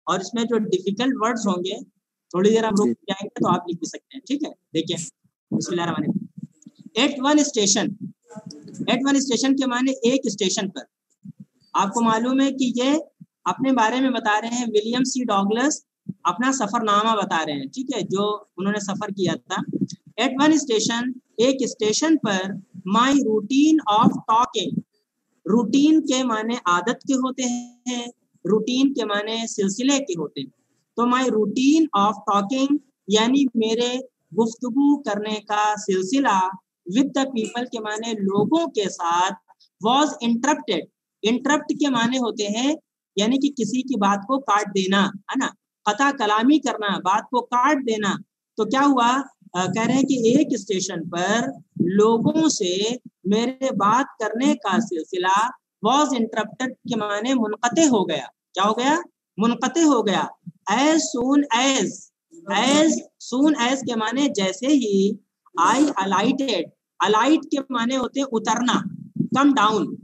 और इसमें जो डिफिकल्ट वर्ड्स होंगे थोड़ी देर हम रुक जाएंगे तो आप लिख भी सकते हैं, ठीक है। देखिए बिस्मिल्लाहिर्रहमानिर्रहीम। एट वन स्टेशन के माने एक स्टेशन पर। आपको मालूम है कि ये अपने बारे में बता रहे हैं, विलियम सी डॉगलस अपना सफरनामा बता रहे हैं, ठीक है, जो उन्होंने सफर किया था। एट वन स्टेशन, एक स्टेशन पर, my routine of talking, routine के माने आदत के होते हैं, रूटीन के माने सिलसिले के होते हैं। तो माई रूटीन ऑफ टॉकिंग यानी मेरे गुफ्तगू करने का सिलसिला, विद द पीपल के माने लोगों के साथ, वॉज इंटरप्टेड, इंटरप्ट के माने होते हैं यानी कि किसी की बात को काट देना, है ना, कता कलामी करना, बात को काट देना। तो क्या हुआ, कह रहे हैं कि एक स्टेशन पर लोगों से मेरे बात करने का सिलसिला, वॉज इंटरप्टेड के माने मुनक़ते हो गया। क्या हो गया, मुनक़ते हो गया। एज सून एज के माने जैसे ही, आई अलाइटेड, अलाइट के माने होते हैं उतरना, come down.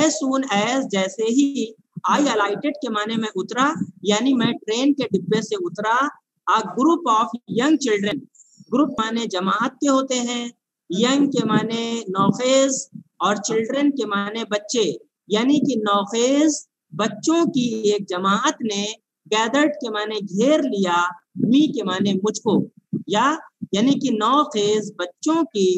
As soon as जैसे ही, आई अलाइटेड के माने मैं उतरा यानी मैं ट्रेन के डिब्बे से उतरा। A group of young children, group माने जमात के होते हैं, यंग के माने नौखेज और चिल्ड्रन के माने बच्चे, यानी कि नौखेज बच्चों की एक जमात ने, गैदर्ड के माने घेर लिया, मी के माने मुझको, या यानी कि नौखेज बच्चों की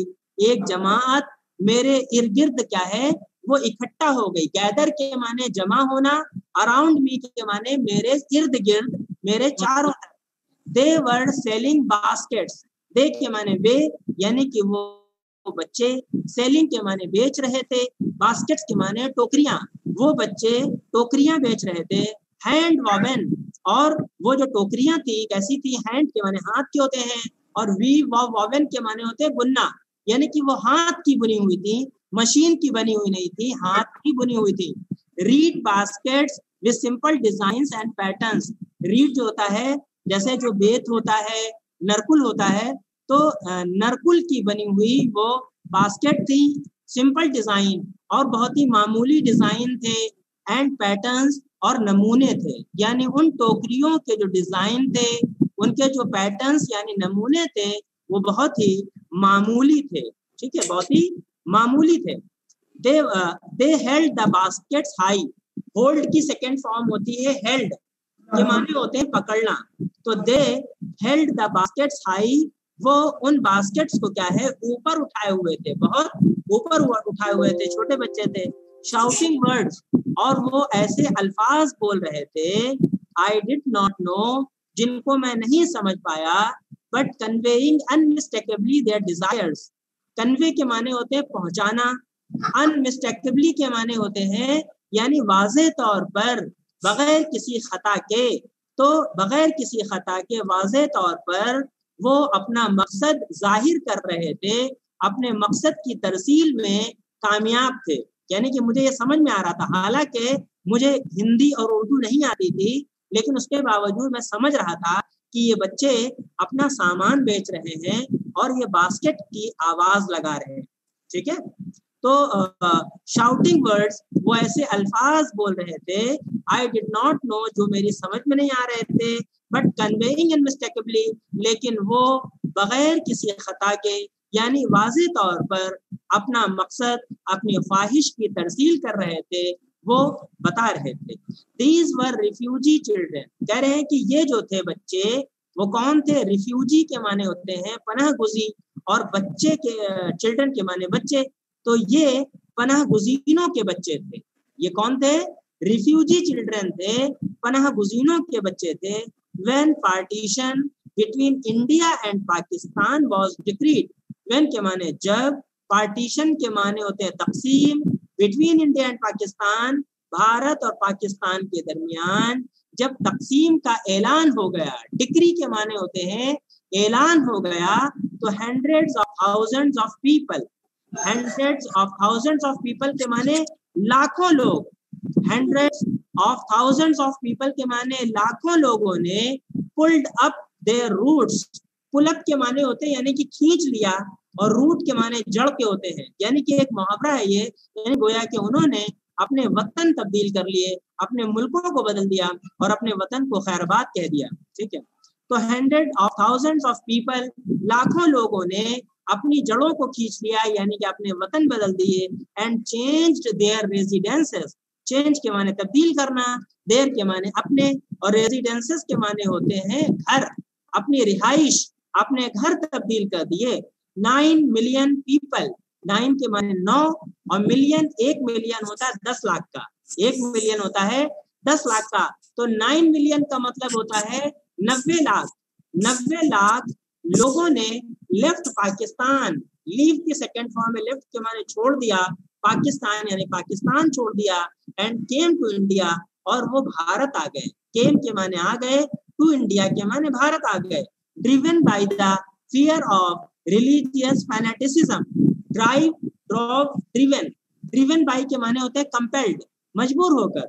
एक जमात मेरे इर्द गिर्द क्या है वो इकट्ठा हो गई। गैदर के माने जमा होना, अराउंड मी के माने मेरे इर्द गिर्द, मेरे चारों तरफ। दे वर सेलिंग बास्केट्स, दे के माने वे यानी कि वो बच्चे, सेलिंग के माने बेच रहे थे, बास्केट्स के माने टोकरियां, वो बच्चे टोकरियां बेच रहे थे। हैंड वॉवेन, और वो जो टोकरियां थी कैसी थी, हैंड के माने हाथ के होते हैं, और वी वॉवेन के माने होते हैं बुनना, यानी कि वो हाथ की बुनी हुई थी, मशीन की बनी हुई नहीं थी, हाथ की बुनी हुई थी। Read baskets with simple designs and patterns, read जो होता है जैसे जो बेत होता है, नरकुल होता है, तो नरकुल की बनी हुई वो बास्केट थी, सिंपल डिजाइन और बहुत ही मामूली डिजाइन थे, एंड पैटर्न्स और नमूने थे, यानी उन टोकरियों के जो डिजाइन थे, उनके जो पैटर्न्स यानी नमूने थे वो बहुत ही मामूली थे, ठीक है, बहुत ही मामूली थे। दे held the baskets high, hold की सेकेंड फॉर्म होती है हेल्ड, ये माने होते हैं पकड़ना। तो दे हेल्ड द बास्केट्स हाई, वो उन बास्केट्स को क्या है ऊपर उठाए हुए थे, बहुत ऊपर उठाए हुए थे, छोटे बच्चे थे। शाउटिंग वर्ड्स, और वो ऐसे अल्फाज बोल रहे थे, आई डिड नॉट नो, जिनको मैं नहीं समझ पाया, but conveying unmistakably their desires, convey के माने होते हैं पहुंचाना, अनमिस्टेकेबली के माने होते हैं यानी वाज़े तौर पर, बगैर किसी खता के, तो बगैर किसी खता के वाज़े तौर पर वो अपना मकसद जाहिर कर रहे थे, अपने मकसद की तरसील में कामयाब थे। यानी कि मुझे ये समझ में आ रहा था, हालांकि मुझे हिंदी और उर्दू नहीं आती थी, लेकिन उसके बावजूद मैं समझ रहा था कि ये बच्चे अपना सामान बेच रहे हैं और ये बास्केट की आवाज लगा रहे हैं, ठीक है। तो शाउटिंग वर्ड्स, वो ऐसे अल्फाज बोल रहे थे, आई डिड नॉट नो, जो मेरी समझ में नहीं आ रहे थे, बट कन्वेइंग अनमिस्टेकेबली, लेकिन वो बगैर किसी खता के यानी वाज़े तौर पर अपना मकसद, अपनी ख्वाहिश की तरसील कर रहे थे, वो बता रहे थे। These were refugee children, कह रहे हैं कि ये जो थे बच्चे वो कौन थे, रिफ्यूजी के माने होते हैं पनाह गुज़ी, और बच्चे के चिल्ड्रन के माने बच्चे, तो ये पनाह गुज़ीनों के बच्चे थे। ये कौन थे, रिफ्यूजी चिल्ड्रन थे, पनाह गुज़ीनों के बच्चे थे। When partition between India and Pakistan was decreed, when के माने जब, पार्टीशन के माने होते हैं तकसीम, between India and Pakistan, Bharat और पाकिस्तान के दरमियान जब तकसीम का ऐलान हो गया, डिक्री के माने होते हैं ऐलान हो गया, तो hundreds of thousands of people, hundreds of thousands of people के माने लाखों लोग, hundreds of thousands of people के माने लाखों लोगों ने pulled up their roots, pull up के माने होते हैं यानी कि खींच लिया, और रूट के माने जड़ के होते हैं, यानी कि एक मुहावरा है ये, यानी गोया कि उन्होंने अपने वतन तब्दील कर लिए, अपने मुल्कों को बदल दिया और अपने वतन को खैरबाद कह दिया। ठीक है, तो hundred of thousands of people, लाखों लोगों ने अपनी जड़ों को खींच लिया, यानी कि अपने वतन बदल दिए। And changed there residences, change के माने तब्दील करना, देयर के माने अपने, और रेजिडेंसेस के माने होते हैं घर, अपनी रिहाइश, अपने घर तब्दील कर दिए। 9 मिलियन पीपल, 9 के माने 9 और मिलियन, 1 मिलियन होता है 10 लाख का, 1 मिलियन होता है 10 लाख का, तो 9 मिलियन का मतलब होता है 90 लाख। 90 लाख लोगों ने लेफ्ट पाकिस्तान, लीव की सेकंड फॉर्म में लेफ्ट के माने छोड़ दिया, पाकिस्तान यानी पाकिस्तान छोड़ दिया, एंड केम टू इंडिया, और वो भारत आ गए। केम के माने आ गए, टू इंडिया के माने भारत आ गए। Driven by the fear of religious fanaticism, drive, drove, driven, driven by के माने होते हैं कंपेल्ड, मजबूर होकर,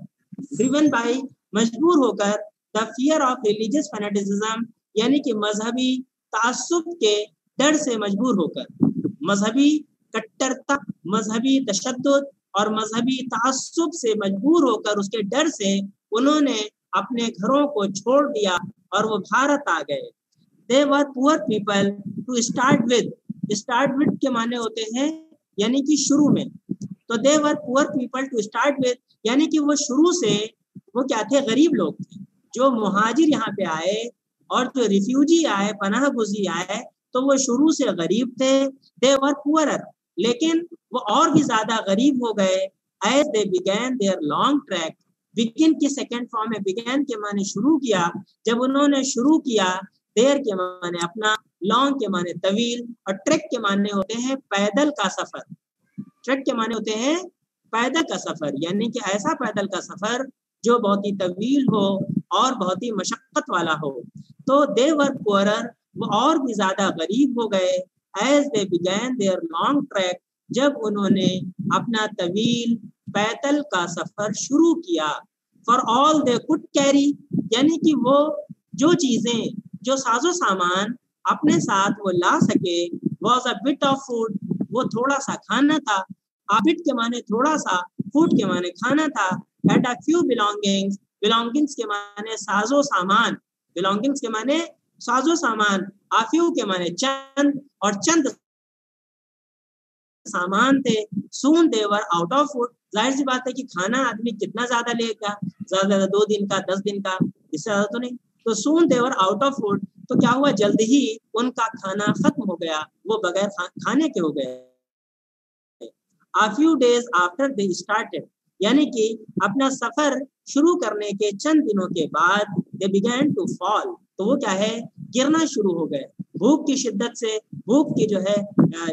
ड्रिवन बाय मजबूर होकर, the fear of religious fanaticism यानी कि मजहबी तासुब के डर से मजबूर होकर, मजहबी कट्टरता, मजहबी तशद्दुद और मजहबी तासुब से मजबूर होकर, उसके डर से उन्होंने अपने घरों को छोड़ दिया और वो भारत आ गए। They were poor people to start with, start with के माने होते हैं यानी कि शुरू में, तो they were poor people to start with यानी कि वो शुरू से वो क्या थे, गरीब लोग थे। जो मुहाजिर यहाँ पे आए और जो रिफ्यूजी आए, पनाह गुज़ी आए, तो वो शुरू से गरीब थे। They were poorer, लेकिन वो और भी ज्यादा गरीब हो गए। As they began their long trek, begin की सेकेंड फॉर्म में began के माने शुरू किया, जब उन्होंने शुरू किया, देर के माने अपना, लॉन्ग के माने तवील, और ट्रैक के माने होते हैं पैदल का सफर। ट्रैक के माने होते हैं पैदल का सफर, यानी कि ऐसा पैदल का सफर जो बहुत ही तवील हो और बहुत ही मशक्कत वाला हो। तो दे वर पुअरर, वो और भी ज्यादा गरीब हो गए। As they began their long trek, जब उन्होंने अपना तवील पैदल का सफर शुरू किया। For all they could carry, यानी कि वो जो चीजें, जो साजो सामान अपने साथ वो ला सके, was a bit of food, वो थोड़ा सा खाना था। a bit के माने थोड़ा सा, फूड के माने खाना था। had a few belongings, belongings के माने साजो सामान, belongings के माने साजो सामान, a few के माने चंद, और चंद सामान थे। soon they were out of food, जाहिर सी बात है कि खाना आदमी कितना ज्यादा लेगा, ज्यादा 2 दिन का, 10 दिन का, इससे ज्यादा तो नहीं। तो soon they were out of food, तो क्या हुआ, जल्द ही उनका खाना खत्म हो गया, वो बगैर खाने के हो गए। A few days after they started, यानी कि अपना सफर शुरू करने के चंद दिनों के बाद, they began to fall, तो वो क्या है, गिरना शुरू हो गए। भूख की शिद्दत से, भूख की जो है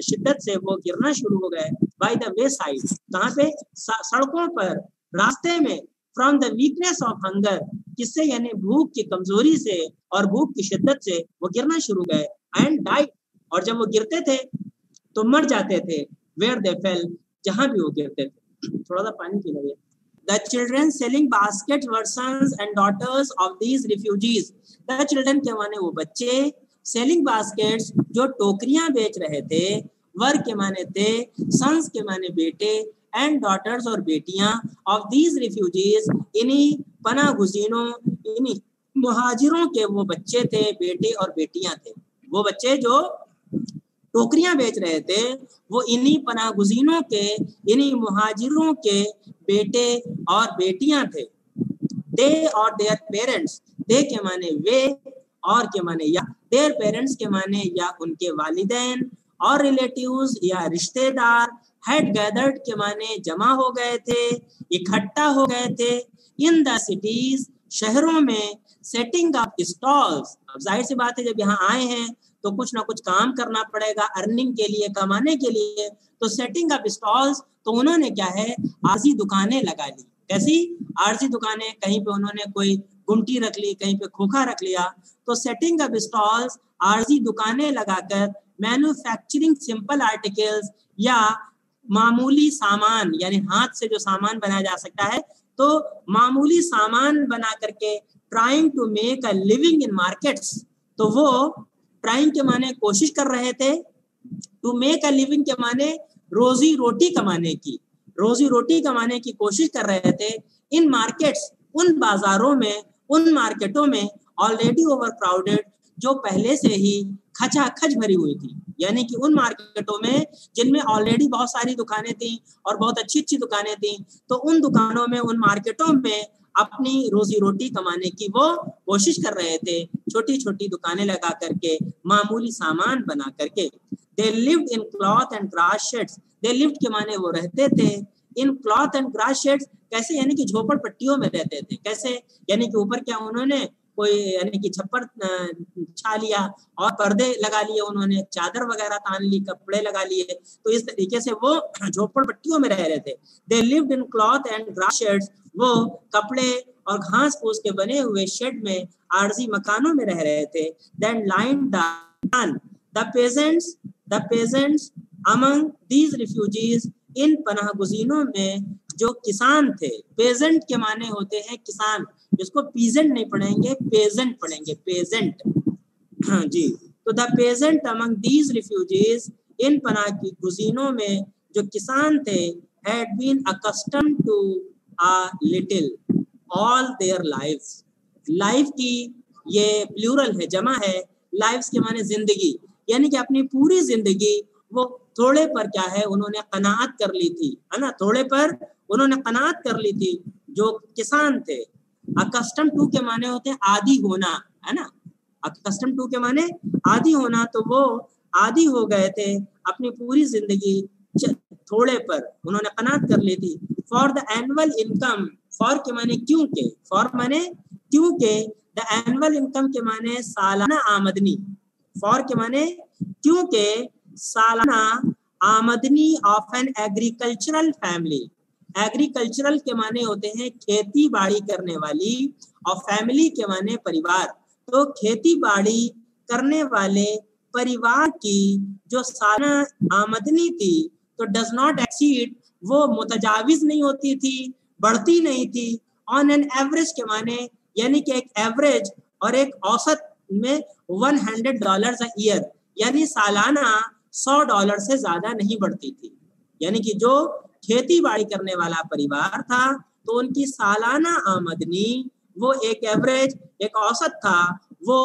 शिद्दत से वो गिरना शुरू हो गए। By the wayside, कहाँ पे, सड़कों पर, रास्ते में। From the weakness of hunger, किससे, यानी भूख की कमजोरी से और भूख की शिद्दत से वो गिरना शुरू गए। And died, और जब वो गिरते थे तो मर जाते थे। Where they fell, जहां भी वो गिरते थे। थोड़ा सा पानी पी लीजिए। The children selling baskets were sons and daughters of these refugees. The children के माने वो बच्चे, selling baskets जो टोकरियां बेच रहे थे, वर के माने थे, sons के माने बेटे, and daughters और बेटियां, of these refugees इन्हीं पनागुज़ीनों, इन्हीं मुहाजिरों के वो बच्चे थे, बेटे और बेटियां थे। वो बच्चे जो टोकरियां बेच रहे थे, वो इन्हीं पनागुज़ीनों के, इन्हीं मुहाजिरों के बेटे और बेटियां थे। दे और देयर पेरेंट्स, दे के माने वे, और के माने या, देयर पेरेंट्स के माने या उनके वालिदैन, और रिलेटिव्स या रिश्तेदार, हैड गैदर्ड के माने जमा हो गए थे, इकट्ठा हो गए थे। इन द सिटीज, शहरों में, सेटिंग अप स्टॉल्स, अब जाहिर सी बात है जब यहाँ आए हैं तो कुछ ना कुछ काम करना पड़ेगा अर्निंग के लिए, कमाने के लिए। तो सेटिंग अप स्टॉल्स, तो उन्होंने क्या है, आरजी दुकानें लगा ली। कैसी आरजी दुकानें, कहीं पे उन्होंने कोई गुमटी रख ली, कहीं पे खोखा रख लिया। तो सेटिंग अप स्टॉल्स, आरजी दुकानें लगाकर, मैन्युफैक्चरिंग सिंपल आर्टिकल्स, या मामूली सामान, यानी हाथ से जो सामान बनाया जा सकता है, तो मामूली सामान बना करके, trying to make a living in markets, तो वो ट्राइंग के माने कोशिश कर रहे थे, टू मेक अ लिविंग के माने रोजी रोटी कमाने की, रोजी रोटी कमाने की कोशिश कर रहे थे। इन मार्केट्स, उन बाजारों में, उन मार्केटों में ऑलरेडी ओवर क्राउडेड, जो पहले से ही खचाखच भरी हुई थी, यानी कि उन मार्केटों में जिनमें ऑलरेडी बहुत सारी दुकानें थी और बहुत अच्छी अच्छी दुकानें थी, तो उन दुकानों में, उन मार्केटों में अपनी रोजी रोटी कमाने की वो कोशिश कर रहे थे, छोटी छोटी दुकानें लगा करके, मामूली सामान बना करके। They lived in cloth and grass sheds. They lived के माने वो रहते थे in cloth and grass sheds। कैसे? यानी कि झोपड़ पट्टियों में रहते थे। कैसे? यानी कि ऊपर क्या उन्होंने कोई यानी कि छप्पर छा लिया और पर्दे लगा लिए, उन्होंने चादर वगैरह तान ली, कपड़े लगा लिए, तो इस तरीके से वो झोपड़ पट्टियों में रह रहे थे। They lived in cloth and grass sheds। वो कपड़े और घास फूस के बने हुए शेड में, आरजी मकानों में रह रहे थे। Then lined the peasants among these refugees। इन पनाहगुज़ीनों में जो किसान थे, पेजेंट के माने होते हैं किसान, जिसको पीजेंट नहीं पढ़ेंगे, पेजेंट पढ़ेंगे, पेजेंट। हाँ जी, तो the pageant among these refugees, इन पनाहगुज़ीनों में जो किसान थे, had been accustomed to a little all their lives। Life की ये प्लूरल है, जमा है, लाइफ्स के माने जिंदगी, यानी कि अपनी पूरी जिंदगी वो थोड़े पर क्या है, उन्होंने कनाअत कर ली थी, है ना, थोड़े पर उन्होंने कनाअत कर ली थी, जो किसान थे। अकस्टम टू के माने होते हैं आदी होना, है ना, अकस्टम टू के माने आदी होना, तो वो आदी हो गए थे, अपनी पूरी जिंदगी थोड़े पर उन्होंने कनाअत कर ली थी। For the annual income, for के माने क्योंकि, फॉर माने क्योंकि, द एनुअल इनकम के माने सालाना आमदनी, फॉर के माने क्योंकि सालाना आमदनी of an agricultural family. Agricultural के माने होते हैं खेती बाड़ी करने वाली, और फैमिली के माने परिवार, तो खेती बाड़ी करने वाले परिवार की जो सालाना आमदनी थी, तो डज नॉट एक्सीड, वो मुतजाविज नहीं होती थी, बढ़ती नहीं थी, ऑन एन एवरेज के माने यानी कि एक एवरेज और एक औसत में $100 अ ईयर, यानी सालाना $100 से ज्यादा नहीं बढ़ती थी। यानी कि जो खेती बाड़ी करने वाला परिवार था, तो उनकी सालाना आमदनी वो एक एवरेज, एक औसत था, वो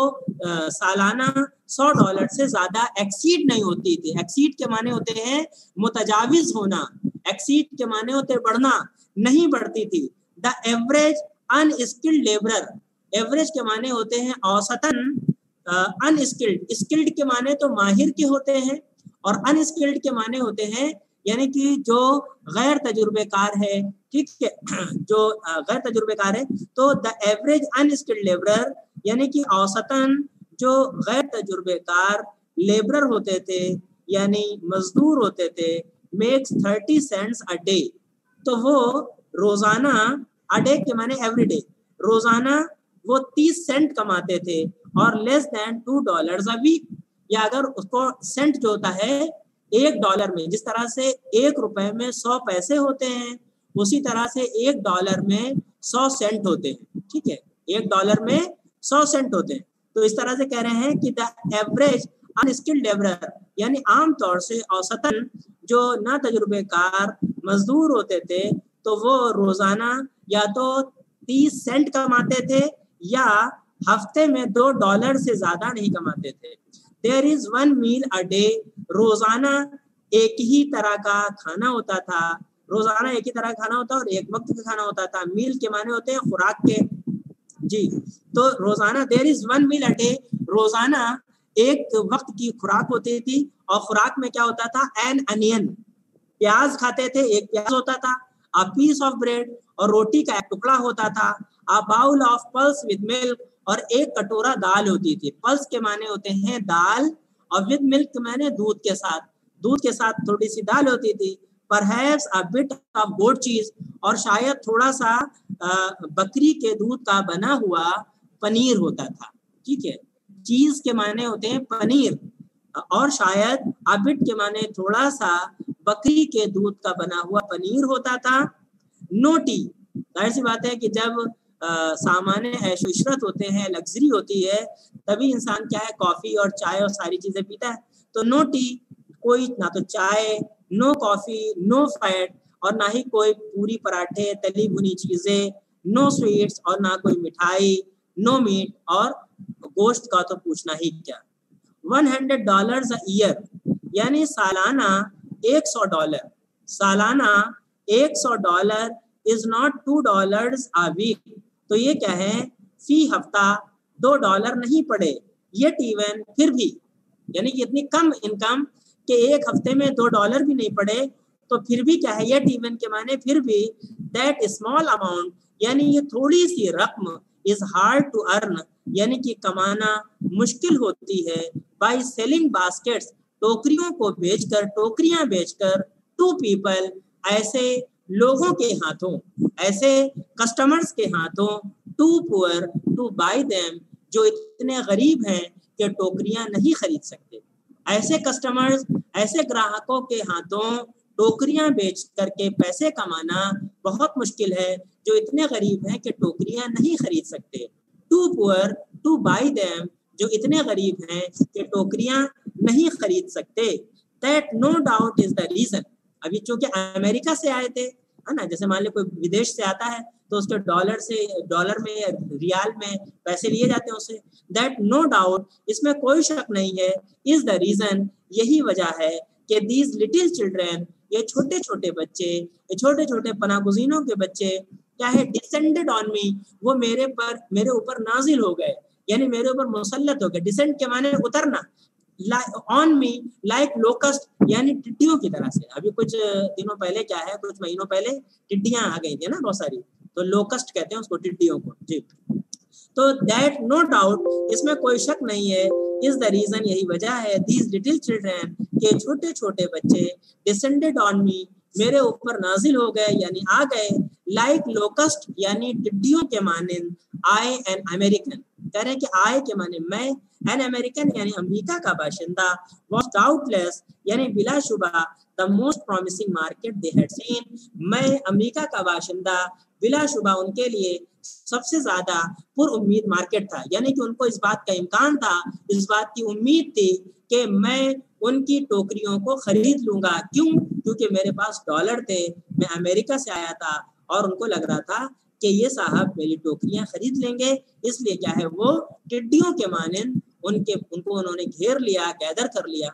सालाना $100 से ज्यादा एक्सीड नहीं होती थी। एक्सीड के माने होते हैं मुतजाविज होना, एक्सीड के माने होते हैं बढ़ना, नहीं बढ़ती थी। The average unskilled labourer, average के माने होते हैं औसतन अनस्किल्ड, स्किल्ड के माने तो माहिर के होते हैं, और अनस्किल्ड के माने होते हैं यानी कि जो गैर तजुर्बेकार है, ठीक है, जो गैर तजुर्बेकार है। तो द एवरेज अनस्किल्ड लेबरर यानी कि औसतन जो गैर तजुर्बेकार लेबरर होते थे, यानी मजदूर होते थे, मेक्स 30 सेंट्स अ डे, तो वो रोजाना, अ डे के माने एवरीडे, रोजाना वो 30 सेंट कमाते थे, और लेस देन $2 अ वीक, या अगर उसको सेंट जो होता है $1 में, जिस तरह से $1 में 100 पैसे होते हैं, उसी तरह से $1 में 100 सेंट होते हैं, ठीक है, $1 में 100 सेंट होते हैं। तो इस तरह से कह रहे हैं कि द एवरेज अनस्किल्ड लेबरर, यानी आमतौर से औसतन जो ना तजुर्बेकार मजदूर होते थे, तो वो रोजाना या तो 30 सेंट कमाते थे, या हफ्ते में $2 से ज्यादा नहीं कमाते थे। There is 1 meal a day, रोजाना एक ही तरह का खाना होता था, रोजाना एक ही तरह का खाना होता और एक वक्त का खाना होता था। मील के माने होते हैं खुराक के, जी, तो रोजाना there is 1 meal a day, रोजाना एक वक्त की खुराक होती थी, और खुराक में क्या होता था, एन अनियन, प्याज खाते थे, एक प्याज होता था, अ पीस ऑफ ब्रेड, और रोटी का एक टुकड़ा होता था, a bowl of pulse with milk, और एक कटोरा दाल होती थी। पल्स के माने होते हैं दाल, और विद मिल्क के माने दूध के साथ, दूध के साथ थोड़ी सी दाल होती थी। Perhaps a bit of goat cheese, और शायद थोड़ा सा बकरी के दूध का बना हुआ पनीर होता था, ठीक है, चीज के माने होते हैं पनीर, और शायद अबिट के माने थोड़ा सा बकरी के दूध का बना हुआ पनीर होता था। नोटी, जाहिर सी बात है कि जब सामान्य ऐशो इशरत होते हैं, लग्जरी होती है, तभी इंसान क्या है, कॉफी और चाय और सारी चीजें पीता है। तो नो टी, कोई ना तो चाय, नो कॉफी, नो फैट, और ना ही कोई पूरी पराठे तली भुनी चीजें, नो स्वीट्स और ना कोई मिठाई, नो मीट और गोश्त का तो पूछना ही क्या। $100 a year यानी सालाना $100, सालाना $100 इज नॉट $2 a week। तो ये क्या है, फी हफ्ता $2 नहीं पड़े, yet even फिर भी, यानी कि इतनी कम इनकम कि एक हफ्ते में $2 भी नहीं पड़े, तो फिर भी क्या है, yet even के माने फिर भी, that small amount यानी ये थोड़ी सी रकम, is hard to earn यानी कि कमाना मुश्किल होती है, by selling baskets टोकरियों को बेचकर, टोकरियां बेचकर, to people ऐसे लोगों के हाथों, ऐसे कस्टमर्स के हाथों, too poor to buy them जो इतने गरीब हैं कि टोकरियां नहीं खरीद सकते। ऐसे कस्टमर्स, ऐसे ग्राहकों के हाथों टोकरियां बेच करके पैसे कमाना बहुत मुश्किल है, जो इतने गरीब हैं कि टोकरियां नहीं खरीद सकते। Too poor to buy them जो इतने गरीब हैं कि टोकरियां नहीं खरीद सकते। That no doubt is the reason. अभी चूंकि अमेरिका से आए थे, है ना, जैसे मान लो कोई विदेश से आता है तो उसके डॉलर में या रियाल में पैसे लिए जाते हैं उससे। दैट नो डाउट, इसमें कोई शक नहीं है, इज द रीजन, यही वजह है कि दीज लिटिल चिल्ड्रन, ये छोटे छोटे बच्चे, ये छोटे छोटे पनागुज़ीनों के बच्चे क्या है, डिसेंडेड ऑन मी, वो मेरे ऊपर नाजिल हो गए, यानी मेरे ऊपर मुसल्लत हो गए। डिसेंड के माने उतरना, ऑन मी लाइक लोकस्ट यानी टिड्डियों की तरह से। अभी कुछ दिनों पहले क्या है, कुछ महीनों पहले टिड्डियां आ गई थी ना बहुत सारी, तो लोकस्ट कहते हैं उसको, टिड्डियों को जी। तो दैट नो डाउट, इसमें कोई शक नहीं है, इज द रीजन, यही वजह है, दीज लिटिल चिल्ड्रन के छोटे छोटे बच्चे, डिसेंडेड ऑन मी मेरे ऊपर नाजिल हो गए यानी आ गए, लाइक लोकस्ट यानी टिड्डियों के मानिंद, आई एन अमेरिकन, कह रहे हैं कि आय के माने मैं, एन अमेरिकन यानी अमेरिका का बाशिंदा, वॉज डाउटलेस यानी बिलाशुबा the most promising market they had seen, मैं अमेरिका का बाशिंदा बिलाशुबा उनके लिए सबसे ज्यादा पुरउम्मीद मार्केट था, यानी कि उनको इस बात का इम्कान था, इस बात की उम्मीद थी कि मैं उनकी टोकरियों को खरीद लूंगा। क्यों? क्योंकि मेरे पास डॉलर थे, मैं अमेरिका से आया था और उनको लग रहा था कि ये साहब मेरी टोकरियां खरीद लेंगे, इसलिए क्या है वो टिड्डियों के मानिंद उनको उन्होंने घेर लिया, गैदर कर लिया।